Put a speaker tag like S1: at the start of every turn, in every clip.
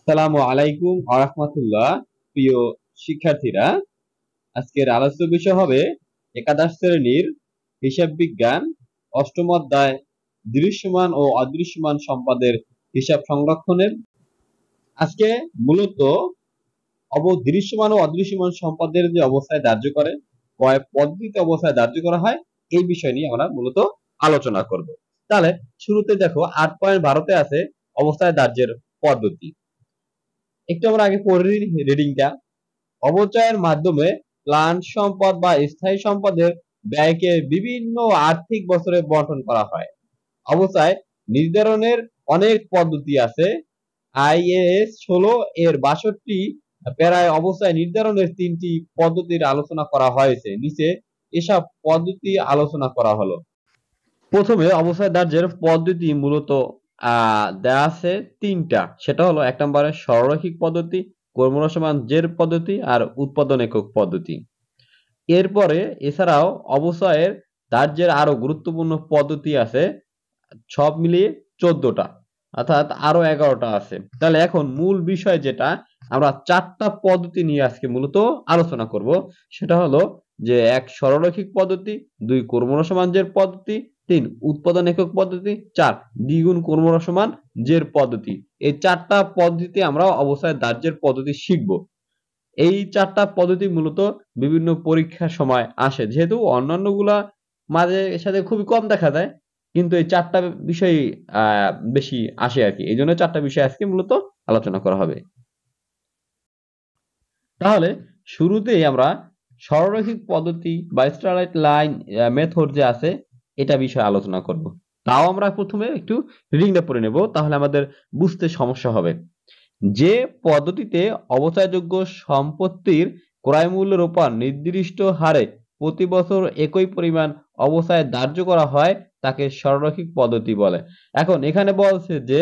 S1: আসসালামু আলাইকুম ওয়া রাহমাতুল্লাহ। প্রিয় শিক্ষার্থীরা, আজকের আলোচ্য বিষয় হবে একাদশ শ্রেণীর হিসাব বিজ্ঞান অষ্টম অধ্যায় দৃশ্যমান ও অদৃশ্যমান সম্পদের হিসাব সংরক্ষণের। আজকে মূলত দৃশ্যমান ও অদৃশ্যমান সম্পদের যে অবস্থায় ধার্য করে কয় পদ্ধতিতে অবস্থায় ধার্য করা হয় এই বিষয় নিয়ে আমরা মূলত আলোচনা করব। তাহলে শুরুতে দেখো 8.12 আছে অবস্থায় ধার্যের পদ্ধতি। একটু আমরা আগে পড়ে রিডিংটা। অপচয়ের মাধ্যমে প্লান্ট সম্পদ বা স্থায়ী সম্পদের ব্যয়কে বিভিন্ন আর্থিক বছরে বন্টন করা হয়। অবস্থায় নির্ধারণের অনেক পদ্ধতি আছে। আইএএস 16 এর 62 প্যারায় অবস্থায় নির্ধারণের 3টি পদ্ধতির আলোচনা করা হয়েছে। নিচে এসব পদ্ধতি আলোচনা করা হলো। প্রথমে অবস্থায় ধার্যের পদ্ধতি মূলত দেয়া আছে 3টা। সেটা হলো 1 নম্বরে সরলরৈখিক পদ্ধতি, কর্মরত সমান জের পদ্ধতি আর উৎপাদন একক পদ্ধতি। এরপরে এছাড়াও অবস্থায়ের ধার্যের আরো গুরুত্বপূর্ণ পদ্ধতি আছে, সব মিলিয়ে 14টা, অর্থাৎ আরো 11টা আছে। তাহলে এখন মূল বিষয় যেটা, আমরা 4টা পদ্ধতি নিয়ে আজকে মূলত আলোচনা করব। সেটা হলো যে 1 সরলরৈখিক পদ্ধতি, 2 কর্মরত সমান জের পদ্ধতি, 3 উৎপাদন একক পদ্ধতি, 4 দ্বিগুণ কর্মরত সমান জের পদ্ধতি। এই 4টা পদ্ধতি আমরা অবস্থায় ধার্যের পদ্ধতি শিখব। এই 4টা পদ্ধতি মূলত বিভিন্ন পরীক্ষার সময় আসে, যেহেতু অন্যান্যগুলা মাঝে সাথে খুবই কম দেখা যায়, কিন্তু এই 4টা বিষয় বেশি আসে আর কি। এই জন্য 4টা বিষয় আজকে মূলত আলোচনা করা হবে। তাহলে শুরুতেই আমরা সরলরৈখিক পদ্ধতি বা স্ট্রেইট লাইন মেথড যে আছে এটা বিষয়ে আলোচনা করব। তাও আমরা প্রথমে একটু রিডিংটা পড়ে নেব, তাহলে আমাদের বুঝতে সমস্যা হবে। যে পদ্ধতিতে অবচয়যোগ্য সম্পত্তির ক্রয় মূল্যের উপর নির্দিষ্ট হারে প্রতি বছর একই পরিমাণ অবস্থায় ধার্য করা হয় তাকে সরলরৈখিক পদ্ধতি বলে। এখন এখানে বলছে যে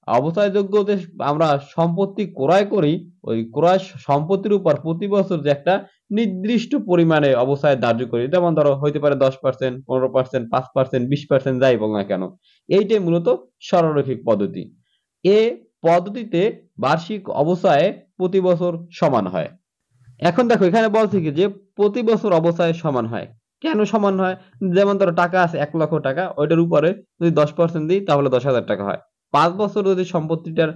S1: অবচয়যোগ্য যে আমরা সম্পত্তি ক্রয় করি, ওই ক্রয় সম্পত্তির উপর প্রতি বছর যে একটা নির্দিষ্ট পরিমাণে অবস্থায় ধার্য করি, যেমন ধরো হইতে পারে 10%, 15%, 5%, 20% যাই বল না কেন, এইটাই মূলত সরলরৈখিক পদ্ধতি। এ পদ্ধতিতে বার্ষিক অবস্থায় প্রতি বছর সমান হয়। এখন দেখো এখানে বলছে কি যে প্রতি বছর অবস্থায় সমান হয়। কেন সমান হয়? যেমন ধরো টাকা আছে 1 লক্ষ টাকা, ওইটার উপরে যদি 10% দিই তাহলে 10,000 টাকা হয়। 5 বছর যদি সম্পত্তিটার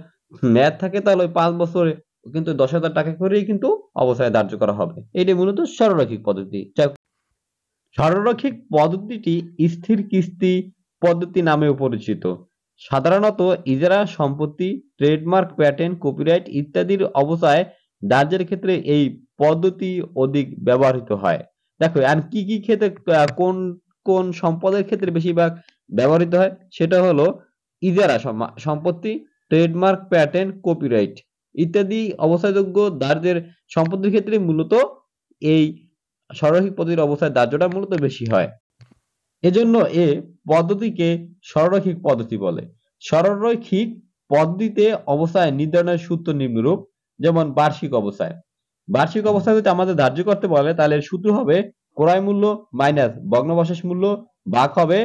S1: মেয়াদ থাকে তাহলে ওই 5 বছরে কিন্তু 10,000 টাকা করেই কিন্তু অবস্থায় ধার্য করা হবে। এটাই মূলত সরলরৈখিক পদ্ধতি। সরলরৈখিক পদ্ধতিটি স্থির কিস্তি পদ্ধতি নামেও পরিচিত। সাধারণত ইজারা সম্পত্তি, ট্রেডমার্ক, প্যাটেন্ট, কপিরাইট ইত্যাদির অবস্থায় ধার্যের ক্ষেত্রে এই পদ্ধতি অধিক ব্যবহৃত হয়। দেখো আর কি কি ক্ষেত্রে কোন কোন সম্পদের ক্ষেত্রে বেশিরভাগ ব্যবহৃত হয়, সেটা হলো ইজারা সম্পত্তি, ট্রেডমার্ক, প্যাটেন্ট, কপিরাইট ইত্যাদি অবস্থাযোগ্য ধার্যের সম্পত্তির ক্ষেত্রে মূলত এই সরলরৈখিক পদ্ধতির অবস্থায় ধার্যটা মূলত বেশি হয়। এজন্য এ পদ্ধতিকে সরলরৈখিক পদ্ধতি বলে। সরলরৈখিক পদ্ধতিতে অবস্থায় নির্ধারণের সূত্র নিম্নরূপ। যেমন বার্ষিক অবস্থায়, বার্ষিক অবস্থায় যদি আমাদের ধার্য করতে বলে তাহলে সূত্র হবে ক্রয় মূল্য মাইনাস ভগ্নাবশেষ মূল্য ভাগ হবে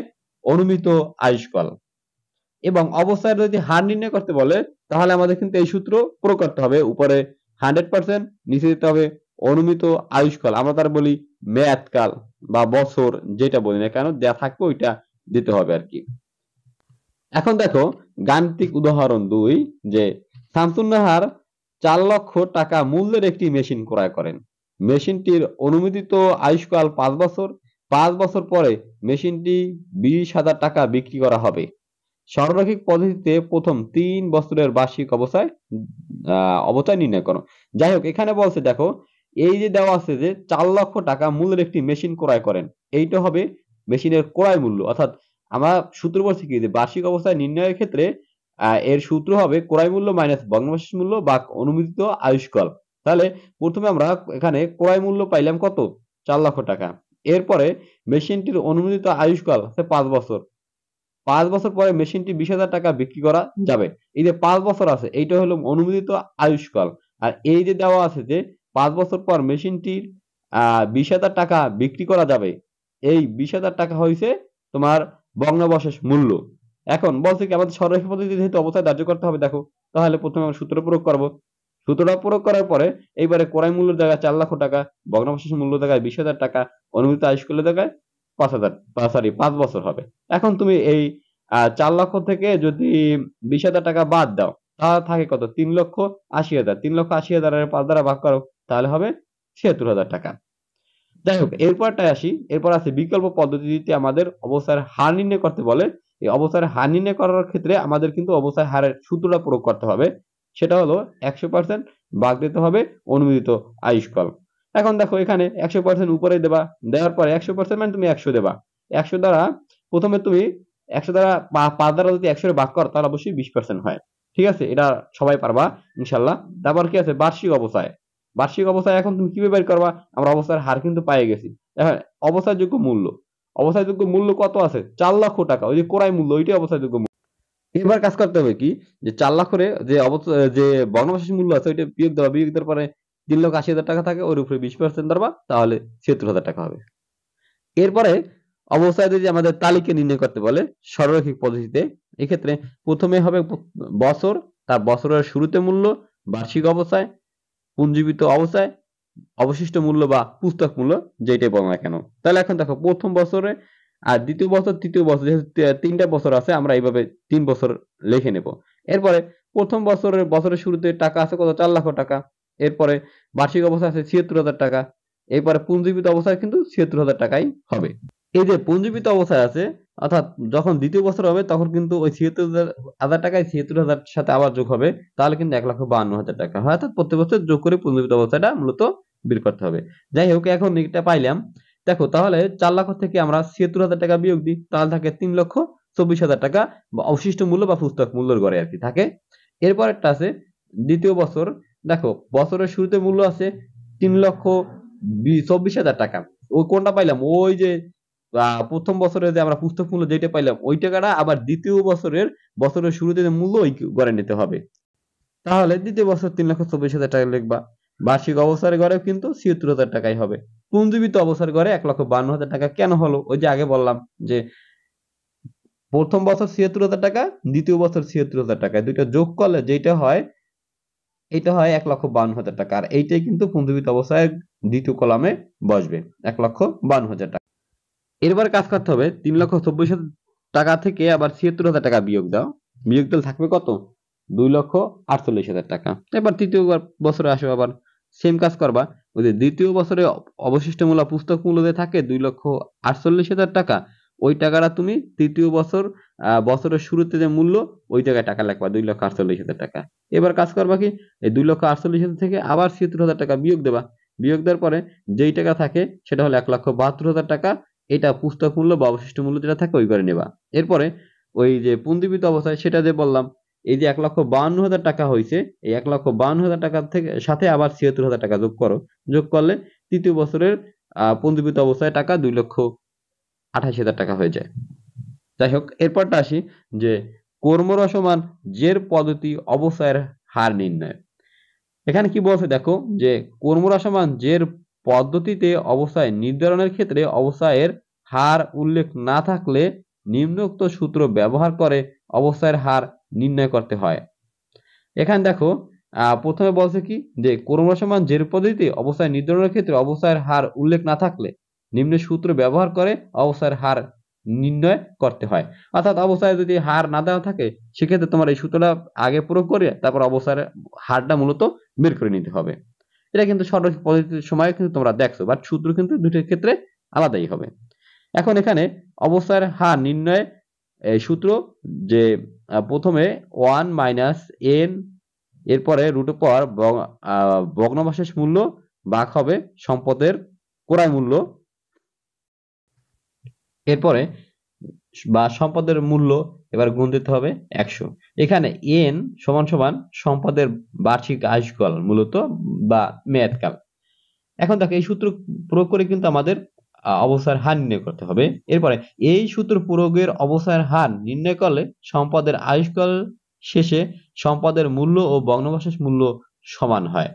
S1: অনুমিত আয়ুষ্কাল। এবং অবস্থায় যদি হার নির্ণয় করতে বলে তাহলে আমাদের কিন্তু এই সূত্র প্রয়োগ করতে হবে। উপরে 100%, নিচে দিতে হবে অনুমিত আয়ুষ্কাল, আমরা তার বলি মেয়াদকাল বা বছর, যেটা বলি না কেন যা থাকবে ওইটা দিতে হবে আর কি। এখন দেখো গাণিতিক উদাহরণ 2, যে শামসুন্নাহার 4 লক্ষ টাকা মূল্যের একটি মেশিন ক্রয় করেন। মেশিনটির অনুমোদিত আয়ুষ্কাল 5 বছর। 5 বছর পরে মেশিনটি 20,000 টাকা বিক্রি করা হবে। সরলরৈখিক পদ্ধতিতে প্রথম 3 বছরের বার্ষিক অবচয় নির্ণয় করো। যাই হোক এখানে বলছে দেখো, এই যে দেওয়া আছে যে 4 লক্ষ টাকা মূল্যের একটি মেশিন ক্রয় করেন, এইটা হবে মেশিনের ক্রয় মূল্য। অর্থাৎ আমরা সূত্র বলছি কি যে বার্ষিক অবস্থায় নির্ণয়ের ক্ষেত্রে এর সূত্র হবে ক্রয় মূল্য মাইনাস ভগ্নাবশেষ মূল্য বা অনুমোদিত আয়ুষ্কাল। তাহলে প্রথমে আমরা এখানে ক্রয় মূল্য পাইলাম কত, 4 লক্ষ টাকা। এরপরে মেশিনটির অনুমোদিত আয়ুষ্কাল আছে 5 বছর। 5 বছর পরে মেশিনটি 20,000 টাকা বিক্রি করা যাবে। এই যে 5 বছর আছে এইটা হলো অনুমোদিত আয়ুষ্কাল। আর এই যে দেওয়া আছে যে 5 বছর পর মেশিনটির 20,000 টাকা বিক্রি করা যাবে, এই 20,000 টাকা হইছে তোমার ভগ্নাবশেষ মূল্য। এখন বলছে কি আমাদের সরলরৈখিক পদ্ধতিতে যেহেতু অবস্থায় ধার্য করতে হবে, দেখো তাহলে প্রথমে আমরা সূত্র প্রয়োগ করব। সূত্রটা প্রয়োগ করার পরে এইবারে ক্রয় মূল্যের জায়গায় ৪ লক্ষ টাকা, ভগ্নাবশেষ মূল্য জায়গায় ২০,০০০ টাকা, অনুমোদিত আয়ুষ্কালের জায়গায় ৫ বছর হবে। এখন তুমি এই ৪ লক্ষ থেকে যদি ২০,০০০ টাকা বাদ দাও, তাহলে থাকে কত? ৩,৮০,০০০। ৩,৮০,০০০ এর ৫ দ্বারা ভাগ করো, তাহলে হবে ৭৬,০০০ টাকা। যাই হোক, এরপরটায় আসি। এরপর আছে বিকল্প পদ্ধতিতে আমাদের অবস্থার হার নির্ণয় করতে বলে। এই অবস্থার হার নির্ণয় করার ক্ষেত্রে আমাদের কিন্তু অবস্থার হারের সূত্রটা প্রয়োগ করতে হবে। সেটা হলো ১০০% ভাগ দিতে হবে অনুমোদিত আয়ুষ্কাল। এখন দেখো এখানে ১০০% উপরে দেবা, দেওয়ার পরে ১০০% মানে তুমি ১০০ দেবা। ১০০ দ্বারা প্রথমে তুমি ১০০ দ্বারা ৫ দ্বারা যদি ১০০ এর ভাগ করো তাহলে অবশ্যই ২০% হয়। ঠিক আছে? এটা সবাই পারবা ইনশাআল্লাহ। তারপর কি আছে? বার্ষিক অবস্থায়। বার্ষিক অবস্থায় এখন তুমি কিভাবে বের করবা? আমরা অবস্থার হার কিন্তু পেয়ে গেছি। এখন অবস্থাযোগ্য মূল্য। অবস্থাযোগ্য মূল্য কত আছে? ৪ লক্ষ টাকা। ওই যে ক্রয় মূল্য ওইটাই অবস্থাযোগ্য মূল্য। এবার কাজ করতে হবে কি? যে ৪ লাখের যে ভগ্নাবশেষ মূল্য আছে ওইটা বিয়োগ দেওয়া। বিয়োগ দেওয়ার পরে ৩,৮০,০০০ টাকা থাকে ওর উপরে ২০% ধরবা তাহলে ৭৬,০০০ টাকা হবে। এরপরে অবস্থায় যদি আমাদের তালিকা নির্ণয় করতে বলে সরলরৈখিক পদ্ধতিতে, এক্ষেত্রে প্রথমে হবে বছর, তার বছরের শুরুতে মূল্য, বার্ষিক অবস্থায়, পুঞ্জীবিত অবস্থায়, অবশিষ্ট মূল্য বা পুস্তক মূল্য যেটাই বলো না কেন। তাহলে এখন দেখো প্রথম বছরে আর দ্বিতীয় বছর, তৃতীয় বছর যেহেতু ৩টা বছর আছে আমরা এইভাবে ৩ বছর লিখে নেব। এরপরে প্রথম বছরের শুরুতে টাকা আছে কত? ৪ লক্ষ টাকা। এরপরে বার্ষিক অবস্থায় আছে ৭৬,০০০ টাকা। এরপরে পুঞ্জীবিত অবস্থায় কিন্তু ৭৬,০০০ টাকাই হবে। এই যে পুঞ্জীবিত অবস্থায় আছে অর্থাৎ যখন দ্বিতীয় বছর হবে তখন কিন্তু ওই ৭৬,০০০ টাকায় ৭৬,০০০ সাথে আবার যোগ হবে। তাহলে কিন্তু ১,৫২,০০০ টাকা হয়। অর্থাৎ প্রত্যেক বছর যোগ করে পুঞ্জীবিত অবস্থাটা মূলত বের করতে হবে। যাই হোক এখন এটা পাইলাম। দেখো তাহলে ৪ লক্ষ থেকে আমরা ৭৬,০০০ টাকা বিয়োগ দিই। তাহলে থাকে ৩,২৪,০০০ টাকা বা অবশিষ্ট মূল্য বা পুস্তক মূল্যের ঘরে আরকি থাকে। এরপর একটা আছে দ্বিতীয় বছর। দেখো বছরের শুরুতে মূল্য আছে ৩,২৪,০০০ টাকা। ওই কোনটা পাইলাম? ওই যে প্রথম বছরে যে আমরা পুস্তক মূল্য যেটা পাইলাম ওই টাকাটা আবার দ্বিতীয় বছরের শুরুতে যে মূল্য ওই ঘরে নিতে হবে। তাহলে দ্বিতীয় বছর ৩,৪৪,০০০ টাকা লিখবা। বার্ষিক অবসরের ঘরেও কিন্তু ৭৬,০০০ টাকাই হবে। পুঞ্জীবিত অবসরের ঘরে ১,৫২,০০০ টাকা কেন হলো? ওই যে আগে বললাম যে প্রথম বছর ৭৬,০০০ টাকা, দ্বিতীয় বছর ৭৬,০০০ টাকা। দুইটা যোগ করলে যেটা হয় এটা হয় ১,৫২,০০০ টাকা। আর এইটাই কিন্তু পুঞ্জীবিত অবস্থায় দ্বিতীয় কলামে বসবে। ১,৫২,০০০ টাকা। এরপরে কাজ করতে হবে ৩,৪৪,০০০ টাকা থেকে আবার ৭৬,০০০ টাকা বিয়োগ দাও। বিয়োগ দিলে থাকবে কত? ২,৪৮,০০০ টাকা। এবার তৃতীয় বছরে আসো আবার সেম কাজ করবা। ওই যে দ্বিতীয় বছরে অবশিষ্ট মূল্য পুস্তক মূল্য যে থাকে ২,৪৮,০০০ টাকা, ওই টাকাটা তুমি তৃতীয় বছরের শুরুতে যে মূল্য ওই জায়গায় টাকা লিখবা ২,৪৮,০০০ টাকা। এবার কাজ করবা কি? এই ২,৪৮,০০০ থেকে আবার ৭৬,০০০ টাকা বিয়োগ দেবা। বিয়োগ দেওয়ার পরে যেই টাকা থাকে সেটা হলো ১,৭২,০০০ টাকা। এটা পুস্তক মূল্য বা অবশিষ্ট মূল্য যেটা থাকে ওই করে নেবা। এরপরে ওই যে পুঞ্জীবিত অবস্থায় সেটা যে বললাম এই যে ১,৫২,০০০ টাকা হইছে, এই ১,৫২,০০০ টাকা থেকে সাথে আবার ৭৬,০০০ টাকা যোগ করো। যোগ করলে তৃতীয় বছরের পুঞ্জীবিত অবস্থায় টাকা ২,২৮,০০০ টাকা হয়ে যায়। যাই হোক এরপরটা আসি যে কর্মরা সমান জের পদ্ধতি অবস্থায়ের হার নির্ণয়। এখানে কি বলছে দেখো যে কর্মরা সমান জের পদ্ধতিতে অবস্থায় নির্ধারণের ক্ষেত্রে অবস্থায়ের হার উল্লেখ না থাকলে নিম্নোক্ত সূত্র ব্যবহার করে অবস্থায়ের হার নির্ণয় করতে হয়। এখানে দেখো প্রথমে বলছে কি যে কর্মরা সমান জের পদ্ধতিতে অবস্থায় নির্ধারণের ক্ষেত্রে অবস্থায়ের হার উল্লেখ না থাকলে নিম্ন সূত্র ব্যবহার করে অবস্থায়ের হার নির্ণয় করতে হয়। অর্থাৎ অবস্থায় যদি হার না দেওয়া থাকে সেক্ষেত্রে তোমার এই সূত্রটা আগে প্রয়োগ করে তারপর অবস্থার হারটা মূলত বের করে নিতে হবে। এটা কিন্তু সরলরৈখিক পদ্ধতির সময় কিন্তু তোমরা দেখছো বাট সূত্র কিন্তু দুটোর ক্ষেত্রে আলাদাই হবে। এখন এখানে অবস্থার হার নির্ণয় এই সূত্র যে প্রথমে 1 মাইনাস n এরপরে রুট পর ভগ্নাবশেষ মূল্য ভাগ হবে সম্পদের ক্রয় মূল্য, এরপরে বা সম্পদের মূল্য এবার গুণ দিতে হবে ১০০। এখানে n সমান সমান সম্পদের বার্ষিক আয়ুষ্কাল মূলত বা মেয়াদকাল। এখন দেখো এই সূত্র প্রয়োগ করে কিন্তু আমাদের অবস্থার হার নির্ণয় করতে হবে। এরপরে এই সূত্র প্রয়োগের অবস্থার হার নির্ণয় করলে সম্পদের আয়ুষ্কাল শেষে সম্পদের মূল্য ও ভগ্নাবশেষ মূল্য সমান হয়।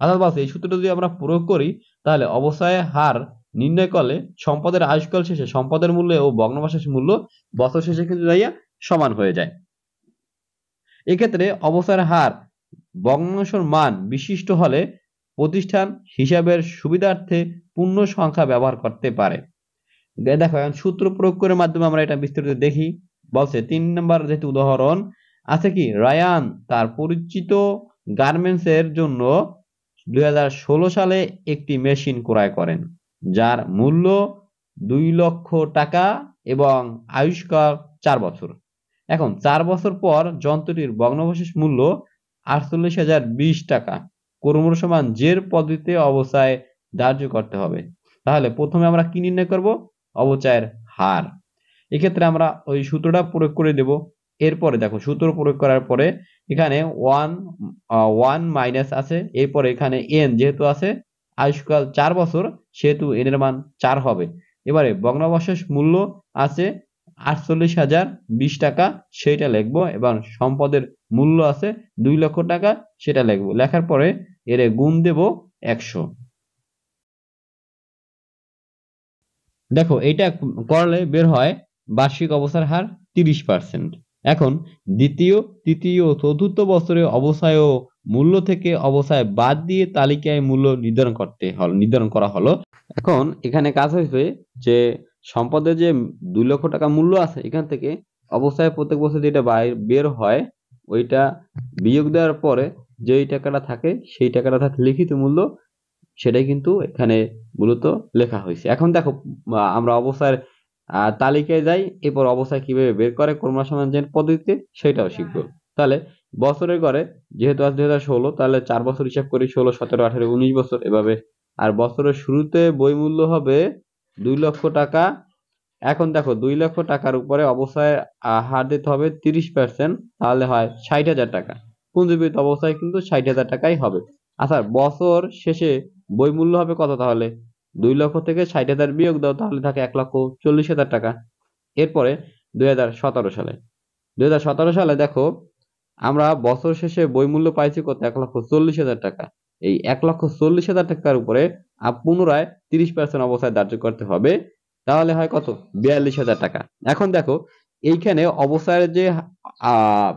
S1: অর্থাৎ এই সূত্রটা যদি আমরা প্রয়োগ করি তাহলে অবস্থায় হার নির্ণয় করলে সম্পদের আয়ুষ্কাল শেষে সম্পদের মূল্য ও ভগ্নাবশেষ মূল্য বছর শেষে কিন্তু যাইয়া সমান হয়ে যায়। এক্ষেত্রে অবসরের হার ভগ্নাংশের মান বিশিষ্ট হলে প্রতিষ্ঠান হিসাবের সুবিধার্থে পূর্ণ সংখ্যা ব্যবহার করতে পারে। দেখো এখন সূত্র প্রয়োগ করে মাধ্যমে আমরা এটা বিস্তারিত দেখি। বলছে ৩ নম্বর যেহেতু উদাহরণ আছে কি, রায়ান তার পরিচিত গার্মেন্টস এর জন্য ২০১৬ সালে একটি মেশিন ক্রয় করেন যার মূল্য ২ লক্ষ টাকা এবং আয়ুষ্কাল ৪ বছর। এখন ৪ বছর পর যন্ত্রটির ভগ্নাবশেষ মূল্য ৪৮,০২০ টাকা ক্রমসমান জের পদ্ধতিতে অবস্থায় ধার্য করতে হবে। তাহলে প্রথমে আমরা কি নির্ণয় করব? অবচয়ের হার। এক্ষেত্রে আমরা ওই সূত্রটা প্রয়োগ করে দেব। এরপরে দেখো সূত্র প্রয়োগ করার পরে এখানে 1 মাইনাস আছে, এরপরে এখানে n যেহেতু আছে আয়ুষ্কাল ৪ বছর সেহেতু n এর মান ৪ হবে। এবারে ভগ্নাবশেষ মূল্য আছে ৪৮,০২০ টাকা সেটা লিখবো এবং সম্পদের মূল্য আছে ২ লক্ষ টাকা সেটা লিখবো। লেখার পরে এর গুণ দেব ১০০। দেখো এটা করলে বের হয় বার্ষিক অবসর হার ৩০%। এখন দ্বিতীয়, তৃতীয় ও চতুর্থ বছরে অবসায় ও মূল্য থেকে অবসায় বাদ দিয়ে তালিকায় মূল্য নির্ধারণ করা হলো। এখন এখানে কাজ হয়েছে যে সম্পদের যে ২ লক্ষ টাকা মূল্য আছে এখান থেকে অবস্থায় প্রত্যেক বছর যেটা বের হয় ওইটা বিয়োগ দেওয়ার পরে যেই টাকাটা থাকে সেই টাকাটা থাকে লিখিত মূল্য, সেটাই কিন্তু এখানে মূলত লেখা হয়েছে। এখন দেখো আমরা অবস্থার তালিকায় যাই, এরপর অবস্থা কিভাবে বের করে ক্রমসমান জের পদ্ধতিতে সেটাও শিখবো। তাহলে বছরের গড়ে যেহেতু আজ ২০১৬ তাহলে ৪ বছর হিসাব করি, ১৬, ১৭, ১৮, ১৯ বছর এভাবে। আর বছরের শুরুতে বই মূল্য হবে ২ লক্ষ টাকা। এখন দেখো ২ লক্ষ টাকার উপরে অবস্থায় হার দিতে হবে ৩০%, তাহলে হয় ৬০,০০০ টাকা। পুঞ্জীবিত অবস্থায় কিন্তু ৬০,০০০ টাকাই হবে। আচ্ছা বছর শেষে বই মূল্য হবে কত? তাহলে ২ লক্ষ থেকে ৬০,০০০ বিয়োগ দাও, তাহলে থাকে ১,৪০,০০০ টাকা। এরপরে ২০১৭ সালে ২০১৭ সালে দেখো আমরা বছর শেষে বই মূল্য পাইছি কত? ১,৪০,০০০ টাকা। এই ১,৪০,০০০ টাকার উপরে পুনরায় ৩০% অবস্থায় ধার্য করতে হবে, তাহলে হয় কত? ৪২,০০০ টাকা। এখন দেখো এইখানে অবস্থার যে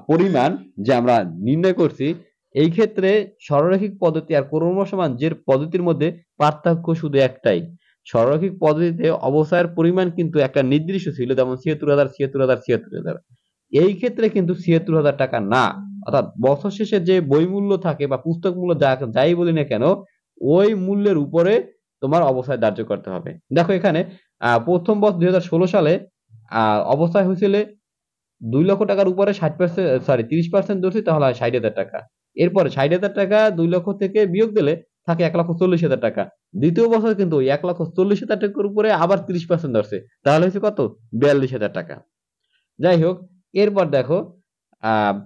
S1: পরিমাণ যে আমরা নির্ণয় করছি এই ক্ষেত্রে সরলরৈখিক পদ্ধতি আর ক্রমসমান জের পদ্ধতির মধ্যে পার্থক্য শুধু একটাই। সরলরৈখিক পদ্ধতিতে অবস্থার পরিমাণ কিন্তু একটা নির্দিষ্ট ছিল, যেমন ৭৬,০০০, ৭৬,০০০, ৭৬,০০০। এই ক্ষেত্রে কিন্তু ৭৬,০০০ টাকা না, অর্থাৎ বছর শেষে যে বই মূল্য থাকে বা পুস্তক মূল্য যাই বলি না কেন ওই মূল্যের উপরে তোমার অবস্থায় ধার্য করতে হবে। দেখো এখানে প্রথম বছর ২০১৬ সালে অবস্থায় হয়েছিল ২ লক্ষ টাকার উপরে ৩০% ধরছি, তাহলে হয় ৬০,০০০ টাকা। এরপরে ৬০,০০০ টাকা ২ লক্ষ থেকে বিয়োগ দিলে থাকে ১,৪০,০০০ টাকা। দ্বিতীয় বছর কিন্তু ওই ১,৪০,০০০ টাকার উপরে আবার ৩০% ধরছে, তাহলে হচ্ছে কত? ৪২,০০০ টাকা। যাই হোক, এরপর দেখো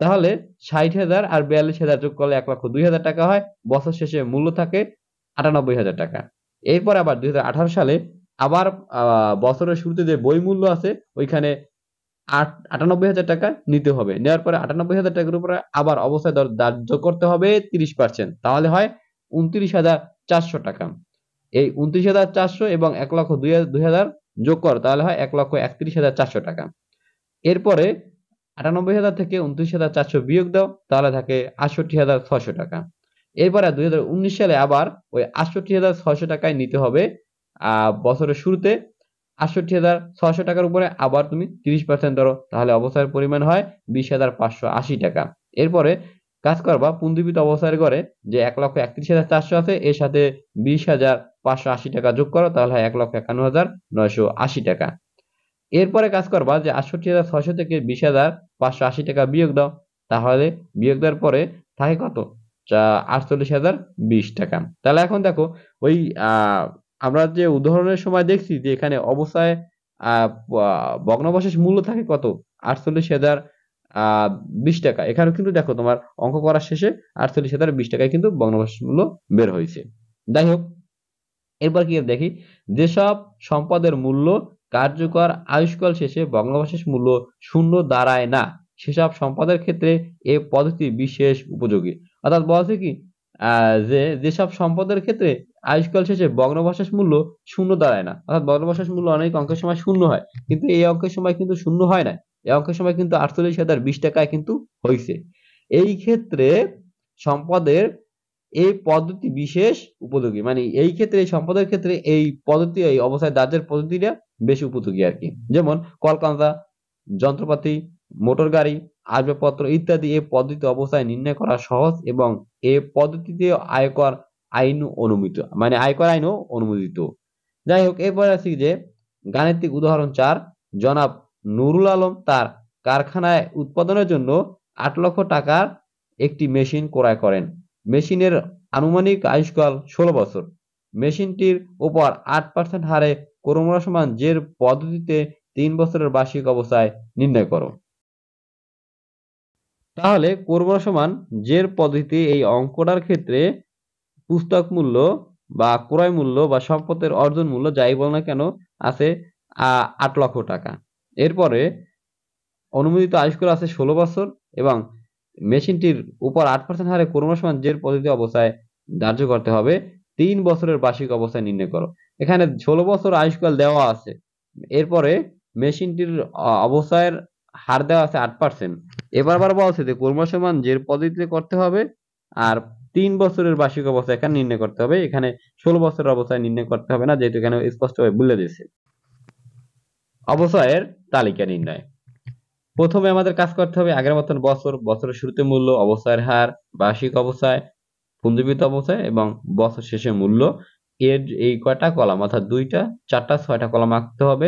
S1: তাহলে ৬০,০০০ আর ৪২,০০০ যোগ করলে ১,০২,০০০ টাকা হয়। বছর শেষে মূল্য থাকে ৯৮,০০০ টাকা। এরপর আবার ২০১৮ সালে আবার বছরের শুরুতে যে বই মূল্য আছে ওইখানে ৯৮,০০০ টাকা নিতে হবে। নেওয়ার পরে ৯৮,০০০ টাকার উপরে আবার অবস্থায় ধার্য করতে হবে ৩০%, তাহলে হয় ২৯,৪০০ টাকা। এই ২৯,৪০০ এবং ১,০২,০০০ যোগ করো, তাহলে হয় ১,৩১,৪০০ টাকা। এরপরে ৯৮,০০০ থেকে ২৯,৪০০ বিয়োগ দাও, তাহলে থাকে ৬৮,৬০০ টাকা। এরপরে ২০১৯ সালে আবার ওই ৬৮,৬০০ টাকায় নিতে হবে বছরের শুরুতে। ৬৮,৬০০ টাকার উপরে আবার তুমি ৩০% ধরো, তাহলে অবস্থার পরিমাণ হয় ২০,৫৮০ টাকা। এরপরে কাজ করবা পুঞ্জীবিত অবস্থার গড়ে যে ১,৩১,৪০০ আছে এর সাথে ২০,৫৮০ টাকা যোগ করো, তাহলে হয় ১,৫১,৯৮০ টাকা। এরপরে কাজ করবা যে ৬৮,৬০০ থেকে ২০,৫৮০ টাকা বিয়োগ দাও, তাহলে বিয়োগ দেওয়ার পরে থাকে কত? ৪৮,০২০ টাকা। তাহলে এখন দেখো ওই আমরা যে উদাহরণের সময় দেখছি যে এখানে অবস্থায় ভগ্নাবশেষ মূল্য থাকে কত? ৪৮,০২০ টাকা। এখানে কিন্তু দেখো তোমার অঙ্ক করার শেষে ৪৮,০২০ টাকায় কিন্তু ভগ্নাবশেষ মূল্য বের হয়েছে। যাই হোক, এরপর কি দেখি যেসব সম্পদের মূল্য কার্যকর আয়ুষ্কাল শেষে ভগ্নাবশেষ মূল্য শূন্য দাঁড়ায় না সেসব সম্পদের ক্ষেত্রে এ পদ্ধতি বিশেষ উপযোগী। অর্থাৎ বলছে কি যেসব সম্পদের ক্ষেত্রে আয়ুষ্কাল শেষে ভগ্নাবশেষ মূল্য শূন্য দাঁড়ায় না, অর্থাৎ ভগ্নাবশেষ মূল্য অনেক অঙ্কের সময় শূন্য হয়, কিন্তু এই অঙ্কের সময় কিন্তু শূন্য হয় না। এই অঙ্কের সময় কিন্তু ৪৮,০২০ টাকায় কিন্তু হয়েছে। এই ক্ষেত্রে সম্পদের এই পদ্ধতি বিশেষ উপযোগী, মানে এই ক্ষেত্রে এই সম্পদের ক্ষেত্রে এই পদ্ধতি, এই অবস্থায় দাহ্যের পদ্ধতিটা বেশি উপযোগী আর কি। যেমন কলকারখানা, যন্ত্রপাতি, মোটর গাড়ি, আসবাবপত্র ইত্যাদি এই পদ্ধতি অবস্থায় নির্ণয় করা সহজ এবং এ পদ্ধতিতে আয়কর আইন অনুমোদিত, মানে আয়কর আইনও অনুমোদিত। যাই হোক, এরপরে আসি যে গাণিতিক উদাহরণ 4। জনাব নুরুল আলম তার কারখানায় উৎপাদনের জন্য 8 লক্ষ টাকার একটি মেশিন ক্রয় করেন। মেশিনের আনুমানিক আয়ুষ্কাল 16 বছর। মেশিনটির উপর 8% হারে ক্রমহ্রাসমান জের পদ্ধতিতে 3 বছরের বার্ষিক অবস্থায় নির্ণয় করো। তাহলে ক্রমহ্রাসমান জের পদ্ধতি এই অঙ্কটার ক্ষেত্রে পুস্তক মূল্য বা ক্রয় মূল্য বা সম্পদের অর্জন মূল্য যাই বল না কেন আছে 8 লক্ষ টাকা। এরপরে অনুমোদিত আয়ুষ্কাল আছে 16 বছর এবং মেশিনটির উপর 8% হারে ক্রমহ্রাসমান জের পদ্ধতি অবস্থায় ধার্য করতে হবে। 3 বছরের বার্ষিক অবস্থায় নির্ণয় করো। এখানে 16 বছর আয়ুষ্কাল দেওয়া আছে। এরপরে মেশিনটির অবস্থায়ের হার দেওয়া আছে 8%। এবার আবার বলছে যে ক্রমহ্রাসমান জের পদ্ধতিতে করতে হবে আর 3 বছরের বার্ষিক অবস্থা এখানে নির্ণয় করতে হবে। এখানে 16 বছরের অবস্থায় নির্ণয় করতে হবে না, যেহেতু এখানে স্পষ্টভাবে বলে দিয়েছে। অবস্থায়ের তালিকা নির্ণয়। প্রথমে আমাদের কাজ করতে হবে আগের মতন বছরের শুরুতে মূল্য, অবস্থায়ের হার, বার্ষিক অবস্থায়, পুঞ্জীভূত অবস্থায় এবং বছর শেষে মূল্য। এর এই কয়টা কলাম অর্থাৎ 2টা, 4টা, 6টা কলাম আঁকতে হবে।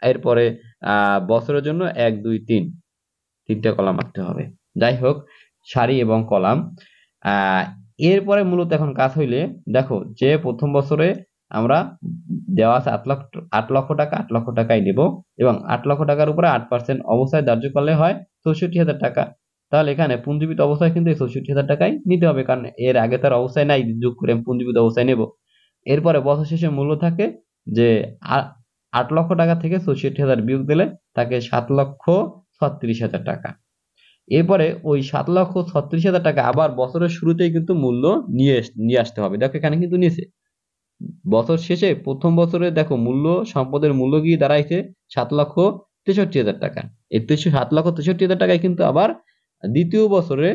S1: এরপরে বছরের জন্য 1, 2, 3 3টা কলাম আঁকতে হবে। যাই হোক, সারি এবং কলাম। এরপরে মূলত এখন কাজ হইলে দেখো যে প্রথম বছরে আমরা দেওয়া আছে 8 লক্ষ টাকা, 8 লক্ষ টাকাই নেব এবং 8 লক্ষ টাকার উপরে 8% অবস্থায় ধার্য করলে হয় 64,000 টাকা। তাহলে এখানে পুঞ্জীভূত অবস্থায় কিন্তু 64,000 টাকাই নিতে হবে, কারণ এর আগে তার অবস্থায় নাই, যোগ করে আমি পুঞ্জীভূত অবস্থায় নেব। এরপরে বছর শেষে মূল্য থাকে যে 8 লক্ষ টাকা থেকে 64,000 বিয়োগ দিলে থাকে 7,36,000 টাকা। এরপরে ওই 7,36,000 টাকা আবার বছরের শুরুতেই কিন্তু মূল্য নিয়ে আসতে হবে। দেখো এখানে কিন্তু নিয়েছে। বছর শেষে প্রথম বছরে দেখো মূল্য, সম্পদের মূল্য গিয়ে দাঁড়াইছে 7,63,000 টাকা। এই 7,63,000 টাকায় কিন্তু আবার দ্বিতীয় বছরে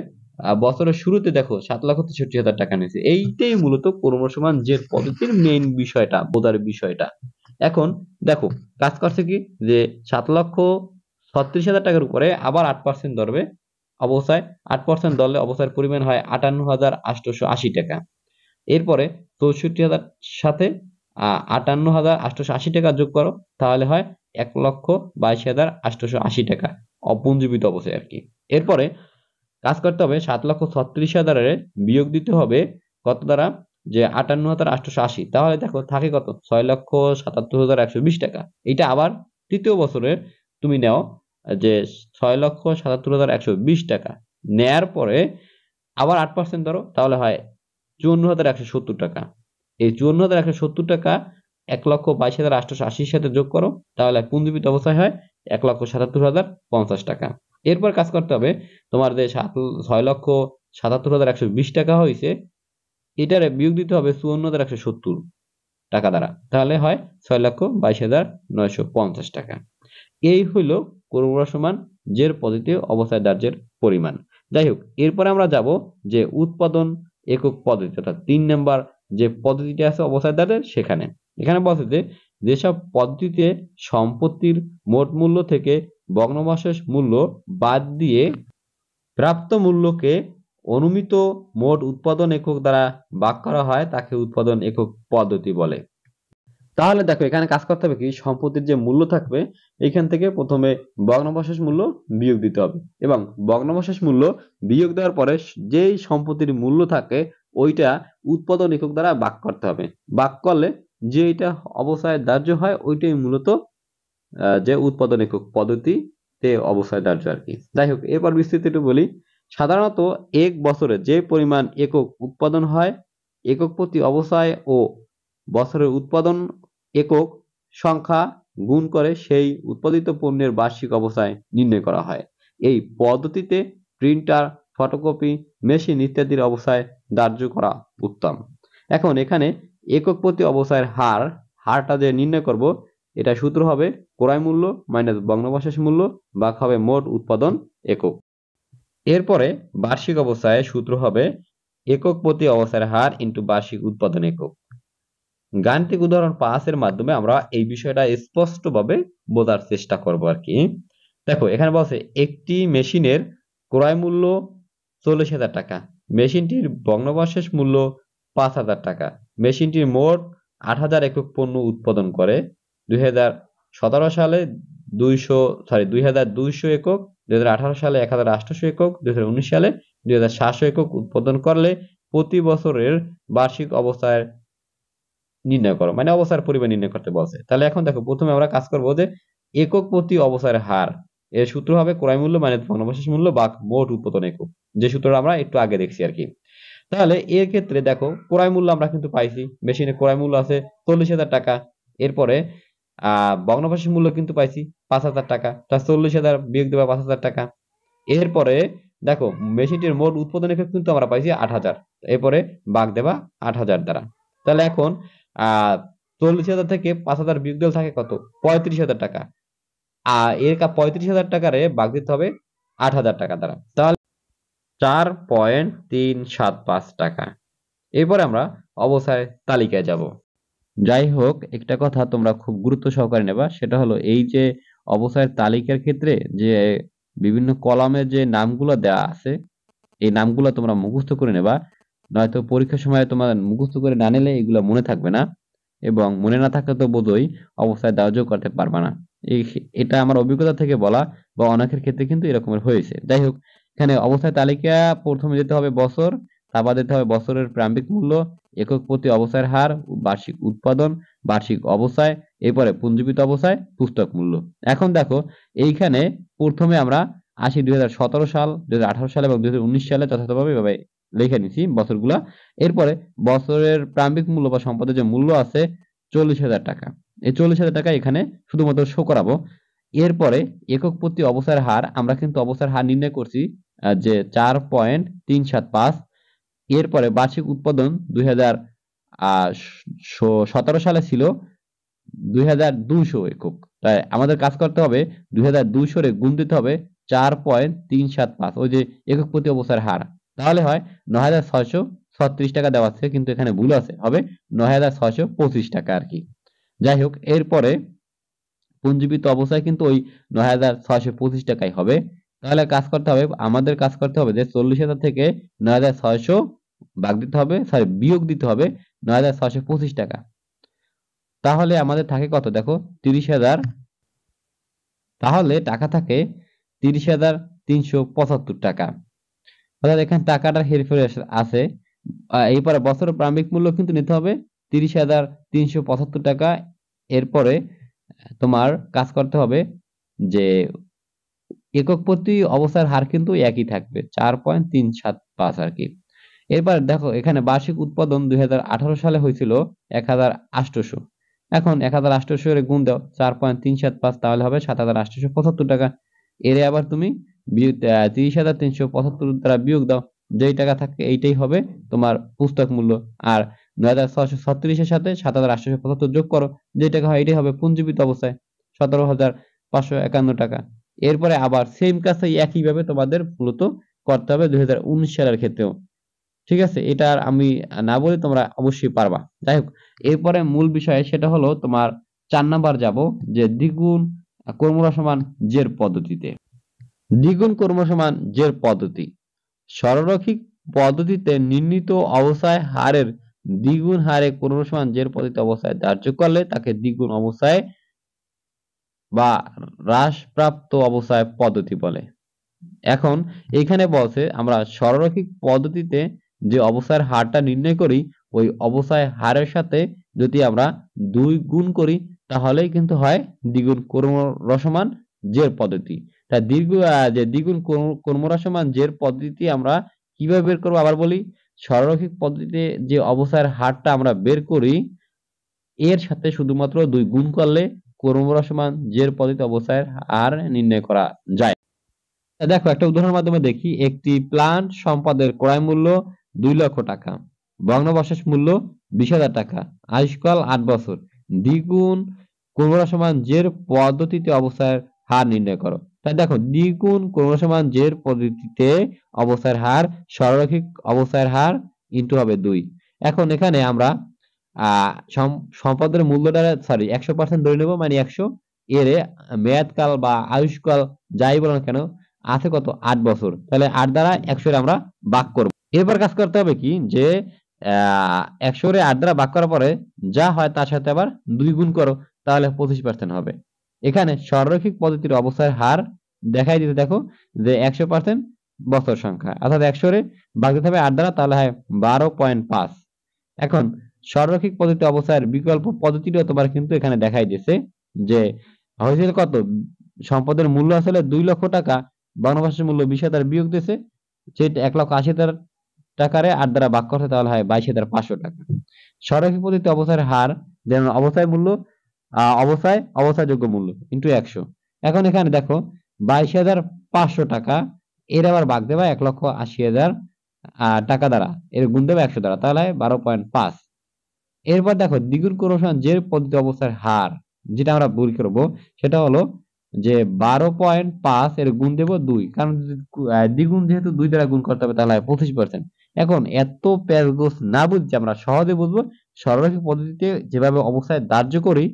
S1: বছরের শুরুতে দেখো 7,63,000 টাকা নিয়েছে। এইটাই মূলত ক্রমহ্রাসমান জের পদ্ধতির মেইন বিষয়টা, বোঝার বিষয়টা। এখন দেখো কাজ করছে কি যে 7,36,000 টাকার উপরে আবার 8% ধরবে অবস্থায়। 8% ধরলে অবস্থার পরিমাণ হয় 58,880 টাকা। এরপরে 64,000 সাথে 58,880 টাকা যোগ করো, তাহলে হয় 1,22,880 টাকা অপুঞ্জীবিত অবস্থায় আর কি। এরপরে কাজ করতে হবে 7,36,000 বিয়োগ দিতে হবে কত দ্বারা, যে 58,880। তাহলে দেখো থাকে কত, 6,77,120 টাকা। এটা আবার তৃতীয় বছরে তুমি নাও যে 6,77,120 টাকা নেয়ার পরে আবার 8% ধরো, তাহলে হয় 54,170 টাকা। এই 54,170 টাকা 1,22,880 সাথে যোগ করো, তাহলে পুঞ্জীভূত অবস্থায় হয় 1,77,050 টাকা। এরপর কাজ করতে হবে তোমার যে 6,77,120 টাকা হয়েছে, এটারে বিয়োগ দিতে হবে 54,170 টাকা দ্বারা, তাহলে হয় 6,22,950 টাকা। এই হইল ক্রমহ্রাসমান জের পদ্ধতি অবস্থায় ধার্যের পরিমাণ। যাই হোক, এরপরে আমরা যাব যে উৎপাদন একক পদ্ধতি, অর্থাৎ 3 নাম্বার যে পদ্ধতিটা আছে অবস্থায় ধার্যের সেখানে। এখানে বলছে যে যেসব পদ্ধতিতে সম্পত্তির মোট মূল্য থেকে ভগ্নাবশেষ মূল্য বাদ দিয়ে প্রাপ্ত মূল্যকে অনুমিত মোট উৎপাদন একক দ্বারা ভাগ করা হয় তাকে উৎপাদন একক পদ্ধতি বলে। তাহলে দেখো এখানে কাজ করতে হবে কি, সম্পত্তির যে মূল্য থাকবে এখান থেকে প্রথমে ভগ্নাবশেষ মূল্য বিয়োগ দিতে হবে এবং ভগ্নাবশেষ মূল্য বিয়োগ দেওয়ার পরে যেই সম্পত্তির মূল্য থাকে ওইটা উৎপাদন একক দ্বারা ভাগ করতে হবে। ভাগ করলে যেটা অবস্থায় ধার্য হয় ওইটাই মূলত যে উৎপাদন একক পদ্ধতিতে অবস্থায় ধার্য আর কি। যাই হোক, এরপর বিস্তৃত একটু বলি। সাধারণত এক বছরে যে পরিমাণ একক উৎপাদন হয় একক প্রতি অবস্থায় ও বছরের উৎপাদন একক সংখ্যা গুণ করে সেই উৎপাদিত পণ্যের বার্ষিক অবস্থায় নির্ণয় করা হয়। এই পদ্ধতিতে প্রিন্টার, ফটোকপি মেশিন ইত্যাদির অবস্থায় ধার্য করা উত্তম। এখন এখানে একক প্রতি অবস্থায় হারটা যে নির্ণয় করব, এটা সূত্র হবে ক্রয় মূল্য মাইনাস ভগ্নাবশেষ মূল্য ভাগ হবে মোট উৎপাদন একক। এরপরে বার্ষিক অবস্থায় সূত্র হবে একক প্রতি অবস্থার হার ইন্টু বার্ষিক উৎপাদন একক। গাণিতিক উদাহরণ 5 এর মাধ্যমে আমরা এই বিষয়টা স্পষ্টভাবে বোঝার চেষ্টা করব আর কি। দেখো এখানে বলছে একটি মেশিনের ক্রয় মূল্য 40,000 টাকা, মেশিনটির ভগ্নাবশেষ মূল্য 5,000 টাকা, মেশিনটির মোট 8,000 একক পণ্য উৎপাদন করে। 2017 সালে 2,200 একক, 2018 সালে 1,800 একক, 2019 সালে 2,700 একক উৎপাদন করলে প্রতি বছরের বার্ষিক অবস্থায় নির্ণয় করো, মানে অবস্থার পরিমাণ নির্ণয় করতে বলছে। তাহলে এখন দেখো প্রথমে আমরা কাজ করবো যে একক প্রতি অবস্থার হার, এর সূত্র হবে ক্রয় মূল্য মানে ভগ্নাবশেষ মূল্য বা মোট উৎপাদন একক, যে সূত্রটা আমরা একটু আগে দেখছি আর কি। তাহলে এর ক্ষেত্রে দেখো ক্রয় মূল্য আমরা কিন্তু পাইছি, মেশিনের ক্রয় মূল্য আছে 40,000 টাকা। এরপরে ভগ্নাবশেষ মূল্য কিন্তু পাইছি 5,000 টাকা, তা 40,000 বিয়োগ দেবা 5,000 টাকা। এরপরে দেখো মেশিনটির মোট উৎপাদন একক কিন্তু আমরা পাইছি 8,000, এরপরে ভাগ দেবা 8,000 দ্বারা। তাহলে এখন 40,000 থেকে 5,000 বিয়োগ দিলে থাকে কত? 35,000 টাকা। এর 35,000 টাকারে ভাগ দিতে হবে 8,000 টাকা দ্বারা, তাহলে 4.375 টাকা। এরপরে আমরা অবস্থায় তালিকায় যাব। যাই হোক, একটা কথা তোমরা খুব গুরুত্ব সহকারে নেবা, সেটা হলো এই যে অবস্থায় তালিকার ক্ষেত্রে যে বিভিন্ন কলামে যে নামগুলো দেওয়া আছে, এই নামগুলো তোমরা মুখস্থ করে নেবা, নয়তো পরীক্ষার সময় তোমার মুখস্থ করে না নিলে এগুলো মনে থাকবে না, এবং মনে না থাকলে তো বোধহয় অবস্থায় দাওয়াজও করতে পারবা না। এটা আমার অভিজ্ঞতা থেকে বলা, বা অনেকের ক্ষেত্রে কিন্তু এরকমের হয়েছে। যাই হোক, এখানে অবস্থায় তালিকা প্রথমে দিতে হবে বছর, তারপর দিতে হবে বছরের প্রারম্ভিক মূল্য, একক প্রতি অবস্থার হার, বার্ষিক উৎপাদন, বার্ষিক অবস্থায়, এরপরে পুঞ্জীবিত অবস্থায় পুস্তক মূল্য। এখন দেখো এইখানে প্রথমে আমরা আসি 2017 সাল, 2018 সাল এবং 2019 সালে যথাযথভাবে এভাবে লিখে নিছি বছরগুলা। এরপরে বছরের প্রারম্ভিক মূল্য বা সম্পদের যে মূল্য আছে 40,000 টাকা, এই 40,000 টাকা এখানে শুধুমাত্র শো করাবো। এরপরে একক প্রতি অবস্থার হার, আমরা কিন্তু অবস্থার হার নির্ণয় করছি যে 4.375। এরপরে বার্ষিক উৎপাদন 2017 সালে ছিল 2,200 একক, তাই আমাদের কাজ করতে হবে 2,200 রে গুণ দিতে হবে 4.375, ওই যে একক প্রতি অবস্থার হার, তাহলে হয় 9,636 টাকা দেওয়া আছে, কিন্তু এখানে ভুল আছে, হবে 9,625 টাকা আর কি। যাই হোক, এরপরে পুঞ্জীবিত অবস্থায় কিন্তু ওই 9,625 টাকাই হবে। তাহলে আমাদের কাজ করতে হবে যে 40,000 থেকে 9,600 ভাগ দিতে হবে, সরি বিয়োগ দিতে হবে 9,625 টাকা। তাহলে আমাদের থাকে কত দেখো 30,000, তাহলে টাকা থাকে 30,375 টাকা। অর্থাৎ এখানে টাকাটা হেরফের আছে। এরপরে বছরের প্রারম্ভিক মূল্য কিন্তু নিতে হবে 30,375 টাকা। এরপরে তোমার কাজ করতে হবে যে একক প্রতি অবস্থার হার কিন্তু একই থাকবে 4.375 আর কি। এরপর দেখো এখানে বার্ষিক উৎপাদন 2018 সালে হয়েছিল 1,800, এখন 1,800 এর গুণ দাও 4.375, তাহলে হবে 7,875 টাকা। এর আবার তুমি 30,375 দ্বারা বিয়োগ দাও, যেই টাকা থাকে এইটাই হবে তোমার পুস্তক মূল্য। আর 9,636 এর সাথে 7,875 যোগ করো, যেই টাকা হয় এটাই হবে পুঞ্জীবিত অবস্থায় 17,551 টাকা। এরপরে আবার সেম কাজটাই একইভাবে তোমাদের মূলত করতে হবে 2019 সালের ক্ষেত্রেও। ঠিক আছে, এটা আর আমি না বলি, তোমরা অবশ্যই পারবা। যাই হোক, এরপরে মূল বিষয় সেটা হলো তোমার 4 নাম্বার যাব, যে দ্বিগুণ কর্মরা সমান জের পদ্ধতিতে। দ্বিগুণ কর্ম সমান জের পদ্ধতি সরলরৈখিক পদ্ধতিতে নির্ণীত অবস্থায় হারের দ্বিগুণ হারে কর্ম সমান জের পদ্ধতি অবস্থায় ধার্য করলে তাকে দ্বিগুণ অবস্থায় বা হ্রাসপ্রাপ্ত অবস্থায় পদ্ধতি বলে। এখন এখানে বলছে আমরা সরলরৈখিক পদ্ধতিতে যে অবস্থার হারটা নির্ণয় করি, ওই অবস্থায় হারের সাথে যদি আমরা 2 গুণ করি তাহলেই কিন্তু হয় দ্বিগুণ কর্মরসমান জের পদ্ধতি। তা যে দ্বিগুণ কর্মরসমান জের পদ্ধতি আমরা কিভাবে বের করবো আবার বলি, সরলরৈখিক পদ্ধতিতে যে অবস্থার হারটা আমরা বের করি এর সাথে শুধুমাত্র 2 গুণ করলে কর্মরসমান জের পদ্ধতি অবস্থায় হার নির্ণয় করা যায়। দেখো একটা উদাহরণের মাধ্যমে দেখি, একটি প্লান্ট সম্পদের ক্রয় মূল্য 2 লক্ষ টাকা, ভগ্নাবশেষ মূল্য 20,000 টাকা, আয়ুষ্কাল 8 বছর, দ্বিগুণ কর্মরা সমান জের পদ্ধতিতে অবস্থার হার নির্ণয় করো। তাই দেখো দ্বিগুণ ক্রমসমান জের পদ্ধতিতে অবস্থার হার সরলরৈখিক অবস্থার হার ইনটু হবে 2। এখন এখানে আমরা সম্পদের মূল্যটা সরি 100% ধরে নেব, মানে 100 এর মেয়াদকাল বা আয়ুষ্কাল যাই বলো না কেন আছে কত 8 বছর, তাহলে 8 দ্বারা 100 এর আমরা ভাগ করব। এরপর কাজ করতে হবে কি যে 100 রে 8 দ্বারা ভাগ করার পরে যা হয় তার সাথে আবার 2 গুণ করো, তাহলে 25% হবে। এখানে সরলরৈখিক পদ্ধতির অবস্থার হার দেখাই দিতে দেখো যে 100% বছর সংখ্যা, অর্থাৎ 100 রে ভাগ দিতে হবে 8 দ্বারা, তাহলে হয় 12.5। এখন সরলরৈখিক পদ্ধতি অবস্থার বিকল্প পদ্ধতিটাও তোমার কিন্তু এখানে দেখাই দিয়েছে যে হয়েছিল কত, সম্পদের মূল্য আসলে 2 লক্ষ টাকা, বনবাসের মূল্য 20,000 বিয়োগ দিয়েছে, সেটা 1,80,000 টাকারে 8 দ্বারা ভাগ করতে, তাহলে হয় 22,500 টাকা। সরলরৈখিক পদ্ধতি অবস্থার হার যেমন অবস্থায় মূল্য অবস্থাযোগ্য মূল্য ইন্টু 100। এখন এখানে দেখো 22,500 টাকা এর আবার ভাগ দেবা 1,80,000 টাকা দ্বারা, এর গুণ দেবে 100 দ্বারা, তাহলে 12.5। এরপর দেখো দ্বিগুণ ক্রমসমান জের পদ্ধতি অবস্থার হার, যেটা আমরা বের করব সেটা হলো যে 12.5 এর গুণ দেব 2, কারণ দ্বিগুণ যেহেতু 2 দ্বারা গুণ করতে হবে, তাহলে হয় 25%। এখন এত প্যাচগোছ না বুঝছি আমরা সহজে বুঝবো, সরলরৈখিক পদ্ধতিতে যেভাবে অবস্থায় ধার্য করি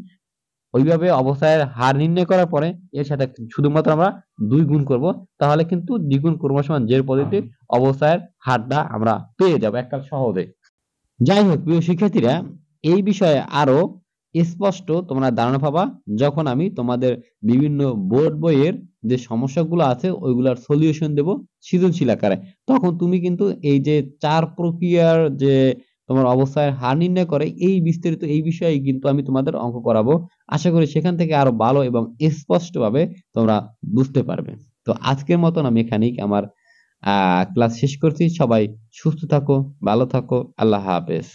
S1: ওইভাবে অবস্থায় হার নির্ণয় করার পরে এর সাথে শুধুমাত্র আমরা 2 গুণ করব, তাহলে কিন্তু দ্বিগুণ ক্রমসমান জের পদ্ধতির অবস্থায় হারটা আমরা পেয়ে যাবো একটা সহজে। যাই হোক প্রিয় শিক্ষার্থীরা, এই বিষয়ে আরো স্পষ্ট তোমরা ধারণা পাবা যখন আমি তোমাদের বিভিন্ন বোর্ড বইয়ের যে সমস্যাগুলো আছে ওইগুলার সলিউশন দেব সৃজনশীল আকারে। তখন তুমি কিন্তু এই যে 4 প্রক্রিয়ার যে তোমার অবস্থায় হার নির্ণয় করে এই বিস্তারিত এই বিষয়ে কিন্তু আমি তোমাদের অঙ্ক করাবো। আশা করি সেখান থেকে আরো ভালো এবং স্পষ্টভাবে তোমরা বুঝতে পারবে। তো আজকের মতন আমি এখানেই আমার ক্লাস শেষ করছি। সবাই সুস্থ থাকো, ভালো থাকো, আল্লাহ হাফেজ।